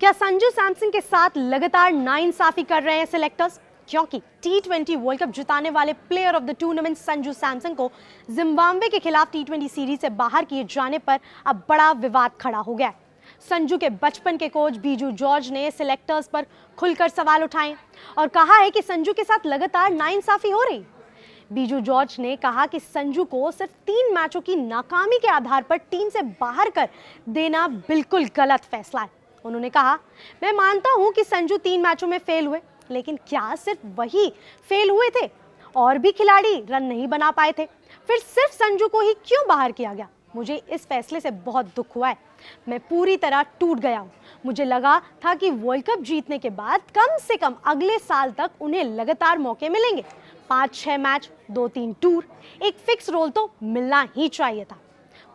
क्या संजू सैमसन के साथ लगातार नाइंसाफी कर रहे हैं सिलेक्टर्स? क्योंकि टी20 वर्ल्ड कप जिताने वाले player of the tournament Sanju Samson को जिम्बाब्वे के खिलाफ टी20 सीरीज से बाहर किए जाने पर अब बड़ा विवाद खड़ा हो गया है। संजू के बचपन के कोच बीजू जॉर्ज ने सिलेक्टर्स पर खुलकर सवाल उठाए और कहा है कि संजू के साथ लगातार नाइंसाफी हो रही। बीजू जॉर्ज ने कहा कि संजू को सिर्फ 3 मैचों की नाकामी के आधार पर टीम से बाहर कर देना बिल्कुल गलत फैसला है। उन्होंने कहा, मैं मानता हूं कि संजू 3 मैचों में फेल हुए, लेकिन क्या सिर्फ वही फेल हुए थे? और भी खिलाड़ी रन नहीं बना पाए थे, फिर सिर्फ संजू को ही क्यों बाहर किया गया? मुझे इस फैसले से बहुत दुख हुआ है। मैं पूरी तरह टूट गया हूँ। मुझे लगा था कि वर्ल्ड कप जीतने के बाद कम से कम अगले साल तक उन्हें लगातार मौके मिलेंगे। 5-6 मैच, 2-3 टूर, एक फिक्स रोल तो मिलना ही चाहिए था।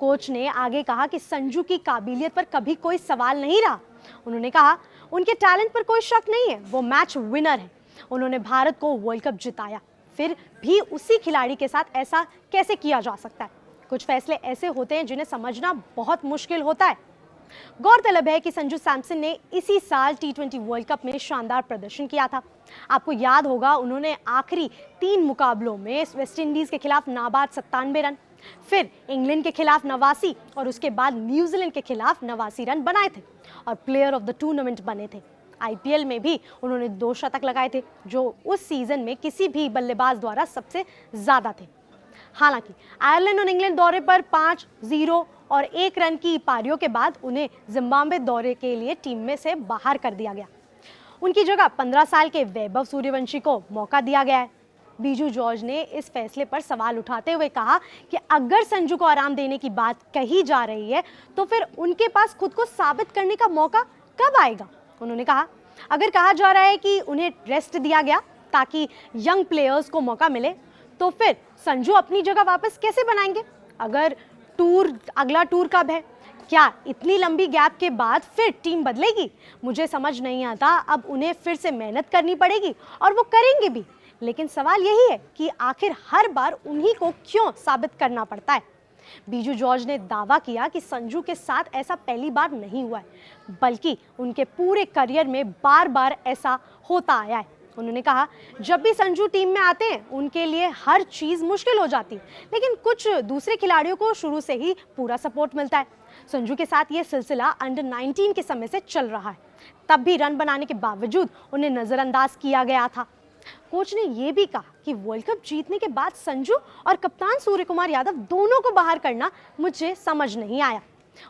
कोच ने आगे कहा कि संजू की काबिलियत पर कभी कोई सवाल नहीं रहा। उन्होंने कहा, उनके टैलेंट पर कोई शक नहीं है, वो मैच विनर है। उन्होंने भारत को वर्ल्ड कप जिताया, फिर भी उसी खिलाड़ी के साथ ऐसा कैसे किया जा सकता है? कुछ फैसले ऐसे होते हैं जिन्हें समझना बहुत मुश्किल होता है। गौरतलब है कि संजू सैमसन ने इसी साल टी20 वर्ल्ड कप में शानदार प्रदर्शन किया था। आपको याद होगा, उन्होंने आखिरी 3 मुकाबलों में वेस्टइंडीज के खिलाफ नाबाद 97 रन, फिर इंग्लैंड के खिलाफ 89 और उसके बाद न्यूजीलैंड के खिलाफ 89 रन बनाए थे और प्लेयर ऑफ द टूर्नामेंट बने थे। आईपीएल में भी उन्होंने 2 शतक लगाए थे, जो उस सीजन में किसी भी बल्लेबाज द्वारा सबसे ज्यादा थे। हालांकि आयरलैंड और इंग्लैंड दौरे पर 5-0 और 1 रन की पारियों के बाद उन्हें जिम्बाब्वे दौरे के लिए टीम में से बाहर कर दिया गया। उनकी जगह 15 साल के वैभव सूर्यवंशी को मौका दिया गया है। बीजू जॉर्ज ने इस फैसले पर सवाल उठाते हुए कहा कि अगर संजू को आराम देने की बात कही जा रही है, तो फिर उनके पास खुद को साबित करने का मौका कब आएगा? उन्होंने कहा, अगर कहा जा रहा है कि उन्हें रेस्ट दिया गया ताकि यंग प्लेयर्स को मौका मिले, तो फिर संजू अपनी जगह वापस कैसे बनाएंगे? अगर अगला टूर कब है? क्या इतनी लंबी गैप के बाद फिर टीम बदलेगी? मुझे समझ नहीं आता। अब उन्हें फिर से मेहनत करनी पड़ेगी और वो करेंगे भी, लेकिन सवाल यही है कि आखिर हर बार उन्हीं को क्यों साबित करना पड़ता है? बीजू जॉर्ज ने दावा किया कि संजू के साथ ऐसा पहली बार नहीं हुआ है, बल्कि उनके पूरे करियर में बार-बार ऐसा होता आया है। उन्होंने कहा, जब भी संजू टीम में आते हैं, उनके लिए हर चीज मुश्किल हो जाती है, लेकिन कुछ दूसरे खिलाड़ियों को शुरू से ही पूरा सपोर्ट मिलता है। संजू के साथ ये सिलसिला अंडर 19 के समय से चल रहा है, तब भी रन बनाने के बावजूद उन्हें नजरअंदाज किया गया था। कोच ने यह भी कहा कि वर्ल्ड कप जीतने के बाद संजू और कप्तान सूर्यकुमार यादव दोनों को बाहर करना मुझे समझ नहीं आया।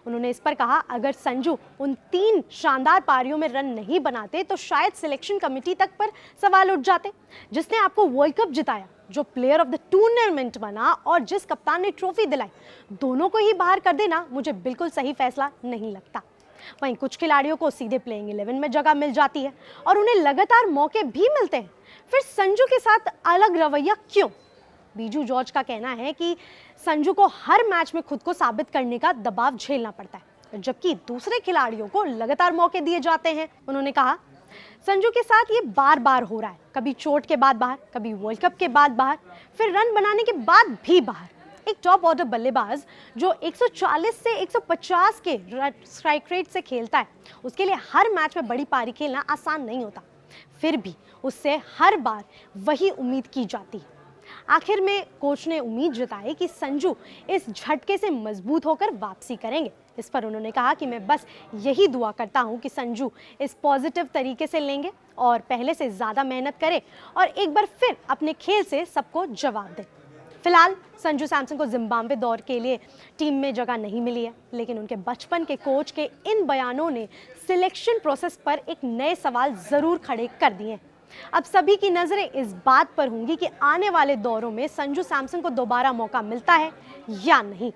उन्होंने इस पर कहा, अगर संजू उन 3 शानदार पारियों में रन नहीं बनाते तो शायद सिलेक्शन कमेटी तक पर सवाल उठ जाते, जिसने आपको वर्ल्ड कप जिताया, जो प्लेयर ऑफ द टूर्नामेंट बना और जिस कप्तान ने ट्रॉफी दिलाई, दोनों को ही बाहर कर देना मुझे बिल्कुल सही फैसला नहीं लगता। वहीं कुछ खिलाड़ियों को सीधे प्लेइंग 11 में जगह मिल जाती है और उन्हें लगातार मौके भी मिलते हैं, फिर संजू के साथ अलग रवैया क्यों? बीजू जॉर्ज का कहना है कि संजू को हर मैच में खुद को साबित करने का दबाव झेलना पड़ता है, जबकि दूसरे खिलाड़ियों को लगातार मौके दिए जाते हैं। उन्होंने कहा, संजू के साथ ये बार-बार हो रहा है, कभी चोट के बाद बाहर, कभी वर्ल्ड कप के बाद बाहर, फिर रन बनाने के बाद भी बाहर। एक टॉप ऑर्डर बल्लेबाज जो 140 से 150 के स्ट्राइक रेट से खेलता है, उसके लिए हर मैच में बड़ी पारी खेलना आसान नहीं होता, फिर भी उससे हर बार वही उम्मीद की जाती है। आखिर में कोच ने उम्मीद जताई कि संजू इस झटके से मजबूत होकर वापसी करेंगे। इस पर उन्होंने कहा कि मैं बस यही दुआ करता हूं कि संजू इस पॉजिटिव तरीके से लेंगे और पहले से ज़्यादा मेहनत करें और एक बार फिर अपने खेल से सबको जवाब दें। फिलहाल संजू सैमसन को जिम्बाब्वे दौर के लिए टीम में जगह नहीं मिली है, लेकिन उनके बचपन के कोच के इन बयानों ने सिलेक्शन प्रोसेस पर एक नए सवाल जरूर खड़े कर दिए हैं। अब सभी की नजरें इस बात पर होंगी कि आने वाले दौरों में संजू सैमसन को दोबारा मौका मिलता है या नहीं।